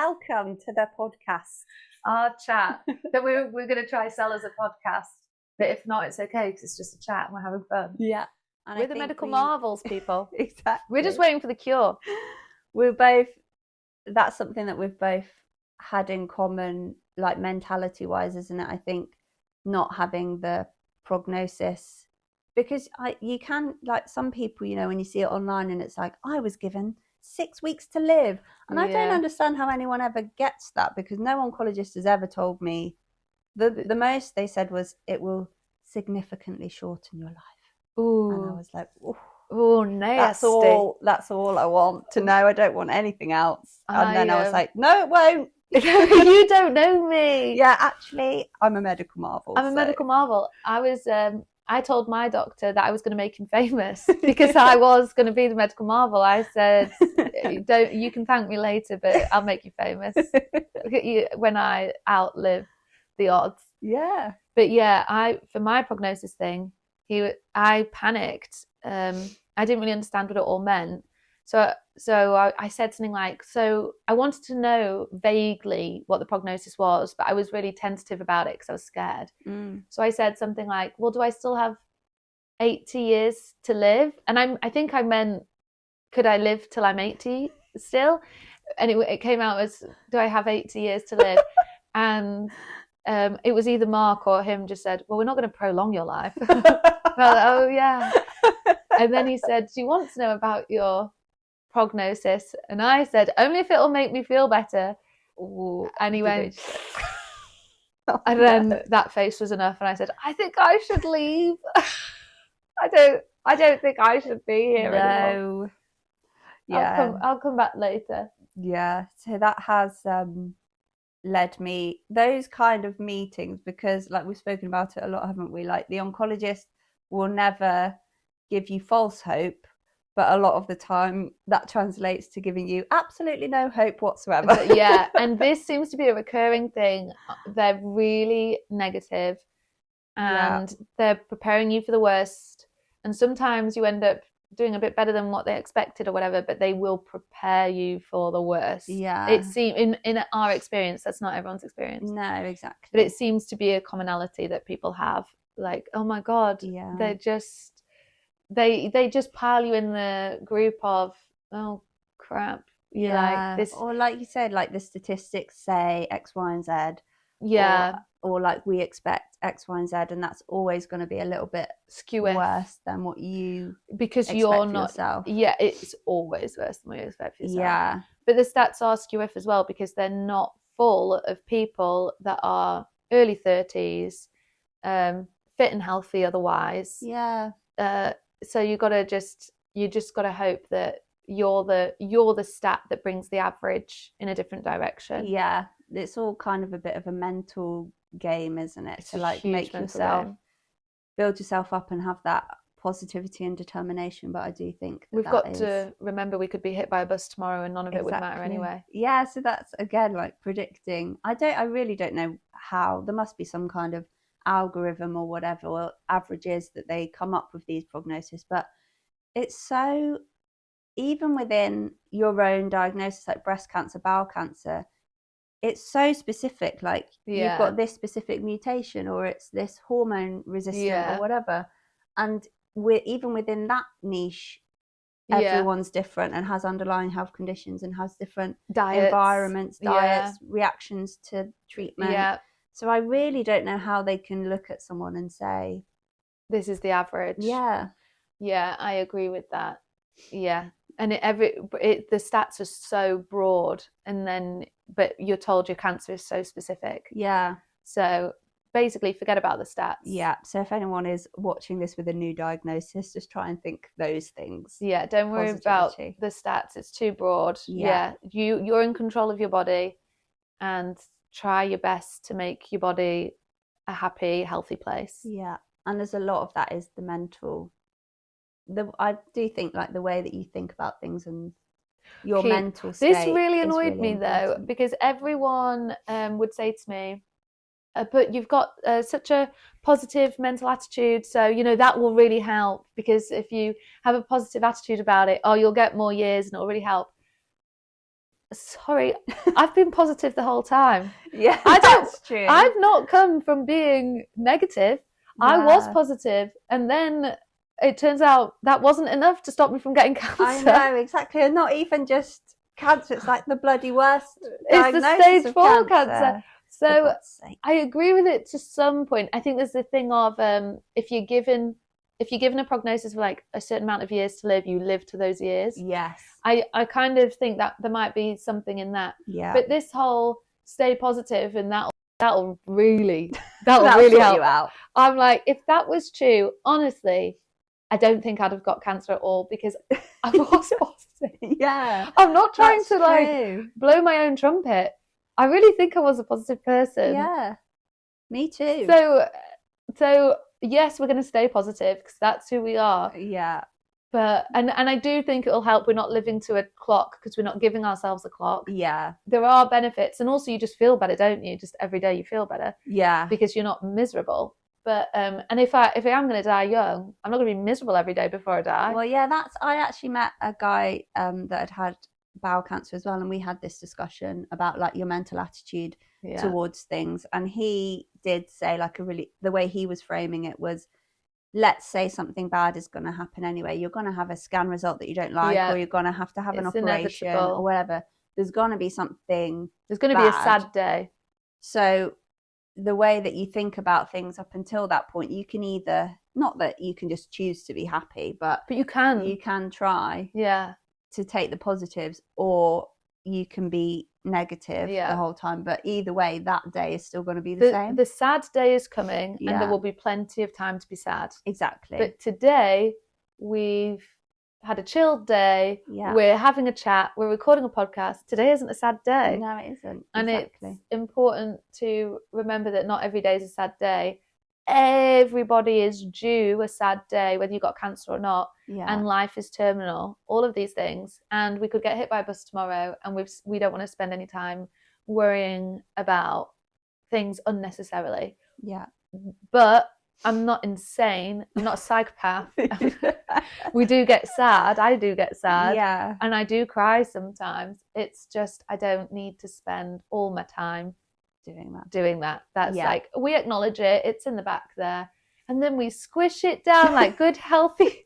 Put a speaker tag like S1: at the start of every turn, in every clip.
S1: welcome to the podcast.
S2: Our chat that we're going to try sell as a podcast, but if not, it's okay because it's just a chat and we're having fun.
S1: Yeah.
S2: And we're the medical marvels, people.
S1: Exactly.
S2: We're just waiting for the cure.
S1: That's something that we've both had in common, like mentality-wise, isn't it? I think not having the prognosis, because you can, like some people, you know, when you see it online and it's like, I was given 6 weeks to live. And I don't understand how anyone ever gets that, because no oncologist has ever told me. The most they said was it will significantly shorten your life.
S2: Ooh.
S1: And I was like,
S2: oh, nasty.
S1: That's all I want to know. I don't want anything else. And then I was like, no, it won't.
S2: You don't know me.
S1: Yeah, actually, I'm a medical marvel.
S2: I'm a medical marvel. I told my doctor that I was going to make him famous because I was going to be the medical marvel. I said, you can thank me later, but I'll make you famous when I outlive the odds.
S1: Yeah.
S2: But yeah, for my prognosis thing, I panicked. I didn't really understand what it all meant. So I said something like, so I wanted to know vaguely what the prognosis was, but I was really tentative about it because I was scared. So I said something like, well, do I still have 80 years to live? And I think I meant, could I live till I'm 80 still? And it came out as, do I have 80 years to live? And it was either Mark or him just said, well, we're not going to prolong your life. Well, oh yeah. And then he said, do you want to know about your prognosis? And I said, only if it'll make me feel better.
S1: Ooh,
S2: and he went, and then that face was enough. And I said, I think I should leave. I don't think I should be here anymore.
S1: Yeah.
S2: I'll come back later.
S1: Yeah. So that has led me, those kind of meetings, because like we've spoken about it a lot, haven't we? Like the oncologist will never give you false hope, but a lot of the time that translates to giving you absolutely no hope whatsoever.
S2: Yeah, and this seems to be a recurring thing. They're really negative and they're preparing you for the worst. And sometimes you end up doing a bit better than what they expected or whatever, but they will prepare you for the worst.
S1: Yeah. It
S2: seems, in our experience, that's not everyone's experience.
S1: No, exactly.
S2: But it seems to be a commonality that people have. Like, oh my God, they just pile you in the group of, oh crap.
S1: Yeah.
S2: Like this,
S1: or like you said, like the statistics say X, Y, and Z.
S2: Yeah.
S1: Or like we expect X, Y, and Z, and that's always going to be a little bit worse than what you
S2: because
S1: expect
S2: you're
S1: for
S2: not
S1: yourself.
S2: Yeah, it's always worse than what you expect for yourself.
S1: Yeah.
S2: But the stats are skew as well because they're not full of people that are early 30s, fit and healthy otherwise.
S1: Yeah.
S2: So you just got to hope that you're the stat that brings the average in a different direction.
S1: Yeah. It's all kind of a bit of a mental game, isn't it?
S2: It's
S1: to like make yourself build yourself up and have that positivity and determination. But I do think
S2: we've got to remember we could be hit by a bus tomorrow and none of it would matter anyway.
S1: Yeah, so that's again like predicting. I really don't know how. There must be some kind of algorithm or whatever, or averages that they come up with these prognoses, but it's so, even within your own diagnosis, like breast cancer, bowel cancer, it's so specific. Like you've got this specific mutation, or it's this hormone resistant or whatever, and even within that niche, everyone's different and has underlying health conditions and has different environments, diets, reactions to treatment. So I really don't know how they can look at someone and say,
S2: this is the average. Yeah, I agree with that. Yeah. And the stats are so broad, but you're told your cancer is so specific.
S1: Yeah.
S2: So basically forget about the stats.
S1: Yeah. So if anyone is watching this with a new diagnosis, just try and think those things.
S2: Yeah. Don't worry about the stats. It's too broad. Yeah. You're in control of your body, and try your best to make your body a happy, healthy place.
S1: Yeah. And there's a lot of that is the mental. I do think like the way that you think about things and your mental state.
S2: This really annoyed me though, because everyone would say to me, but you've got such a positive mental attitude, so that will really help, because if you have a positive attitude about it, you'll get more years and it'll really help. sorry, I've been positive the whole time.
S1: Yeah,
S2: I don't,
S1: that's true.
S2: I've not come from being negative. I was
S1: Yeah.
S2: positive, and then it turns out that wasn't enough to stop me from getting
S1: I
S2: cancer.
S1: know, exactly. And not even just cancer, it's like the bloody worst
S2: It's the
S1: diagnosis
S2: stage
S1: of
S2: 4 cancer.
S1: cancer. For
S2: So
S1: God's sake.
S2: I agree with it to some point. I think there's the thing of if you're given a prognosis for like a certain amount of years to live, you live to those years.
S1: Yes.
S2: I kind of think that there might be something in that.
S1: Yeah.
S2: But this whole stay positive and that'll really
S1: sort
S2: help.
S1: you out.
S2: I'm like, if that was true, honestly, I don't think I'd have got cancer at all because I was positive.
S1: Yeah.
S2: I'm not trying
S1: That's
S2: to like
S1: true.
S2: blow my own trumpet. I really think I was a positive person.
S1: Yeah. Me too.
S2: So yes, we're going to stay positive because that's who we are.
S1: Yeah.
S2: But and I do think it'll help. We're not living to a clock because we're not giving ourselves a clock.
S1: Yeah.
S2: There are benefits, and also you just feel better, don't you? Just every day you feel better.
S1: Yeah.
S2: Because you're not miserable. But and if I am going to die young, I'm not going to be miserable every day before I die.
S1: Well, yeah, I actually met a guy that had bowel cancer as well, and we had this discussion about like your mental attitude towards things, and he did say like the way he was framing it was, let's say something bad is going to happen anyway, you're going to have a scan result that you don't like, or you're going to have an operation or whatever. There's going to be something,
S2: there's going to be a sad day.
S1: So the way that you think about things up until that point, you can either, not that you can just choose to be happy, but
S2: you can
S1: try to take the positives, or you can be negative the whole time. But either way, that day is still going to be the same.
S2: The sad day is coming, and there will be plenty of time to be sad.
S1: Exactly.
S2: But today we've had a chilled day. We're having a chat. We're recording a podcast. Today isn't a sad day.
S1: No, it isn't.
S2: And it's important to remember that not every day is a sad day. Everybody is due a sad day, whether you got cancer or not. And life is terminal. All of these things. And we could get hit by a bus tomorrow, and we don't want to spend any time worrying about things unnecessarily.
S1: Yeah.
S2: But I'm not insane. I'm not a psychopath. We do get sad. I do get sad.
S1: Yeah.
S2: And I do cry sometimes. It's just I don't need to spend all my time doing that. That's like, we acknowledge it. It's in the back there. And then we squish it down like good, healthy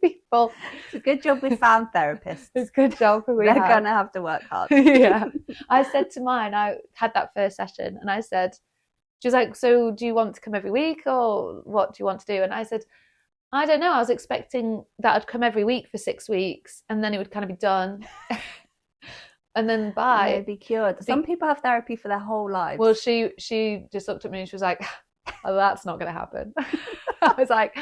S2: people.
S1: It's a good job we found therapists.
S2: It's a good job
S1: They're going to have to work hard.
S2: Yeah. I said to mine, I had that first session, and I said, she was like, so do you want to come every week, or what do you want to do? And I said, I don't know. I was expecting that I'd come every week for 6 weeks, and then it would kind of be done. And then bye.
S1: They'd be cured. Some people have therapy for their whole lives.
S2: Well, she just looked at me and she was like, oh, that's not going to happen. I was like,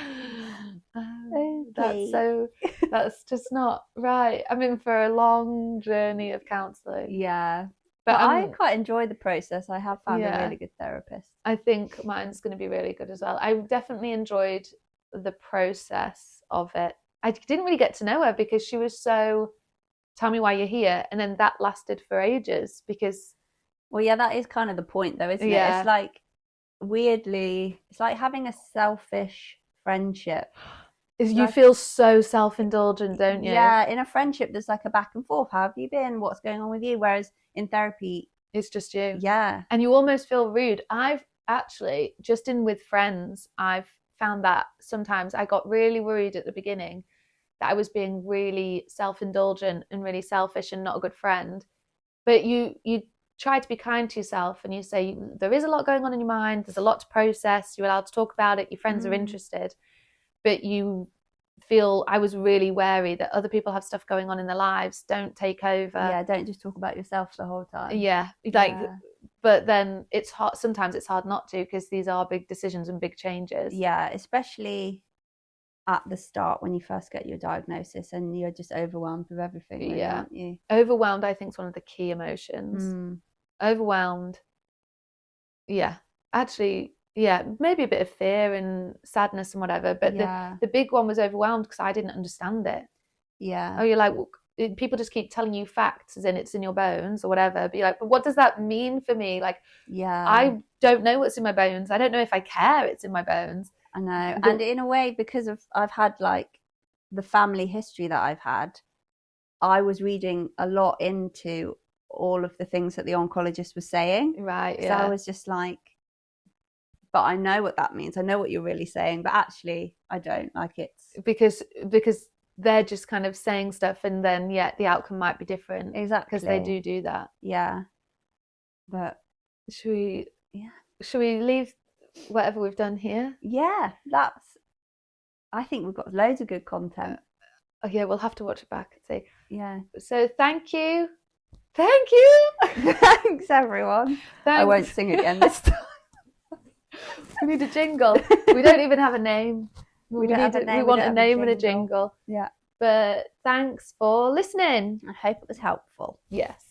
S2: that's just not right. I'm in for a long journey of counselling.
S1: Yeah. But I quite enjoy the process. I have found a really good therapist.
S2: I think mine's going to be really good as well. I definitely enjoyed the process of it. I didn't really get to know her because she was so, tell me why you're here. And then that lasted for ages because...
S1: Well, yeah, that is kind of the point though, isn't it? It's like, weirdly, it's like having a selfish friendship.
S2: You feel so self-indulgent, don't you?
S1: Yeah, in a friendship, there's like a back and forth. How have you been? What's going on with you? Whereas in therapy,
S2: it's just you.
S1: Yeah.
S2: And you almost feel rude. I've actually, just in with friends, I've found that sometimes I got really worried at the beginning that I was being really self-indulgent and really selfish and not a good friend. But you try to be kind to yourself, and you say, there is a lot going on in your mind. There's a lot to process. You're allowed to talk about it. Your friends are interested. But you feel, I was really wary that other people have stuff going on in their lives. Don't take over.
S1: Yeah, don't just talk about yourself the whole time.
S2: Yeah, like, but then it's hard. Sometimes it's hard not to, because these are big decisions and big changes.
S1: Yeah, especially at the start when you first get your diagnosis and you're just overwhelmed with everything, really, aren't you?
S2: Overwhelmed, I think, is one of the key emotions. Overwhelmed. Yeah, actually. Yeah, maybe a bit of fear and sadness and whatever, but the big one was overwhelmed because I didn't understand it.
S1: Yeah.
S2: Oh, you're like, well, people just keep telling you facts as in it's in your bones or whatever, but you're like, but what does that mean for me? Like, I don't know what's in my bones. I don't know if I care it's in my bones.
S1: I know. And in a way, because I've had like the family history that I've had, I was reading a lot into all of the things that the oncologist was saying.
S2: Right.
S1: So
S2: Yeah.
S1: I was just like, but I know what that means. I know what you're really saying, but actually I don't. Like, it's
S2: because they're just kind of saying stuff, and then the outcome might be different.
S1: exactly
S2: Because they do that.
S1: Yeah. But
S2: should we leave whatever we've done here?
S1: Yeah, I think we've got loads of good content.
S2: We'll have to watch it back and see.
S1: Yeah.
S2: So thank you.
S1: Thanks, everyone.
S2: Thanks.
S1: I won't sing again this time.
S2: We need a jingle. We don't even have a name. We want a name and a jingle.
S1: Yeah.
S2: But thanks for listening.
S1: I hope it was helpful.
S2: Yes.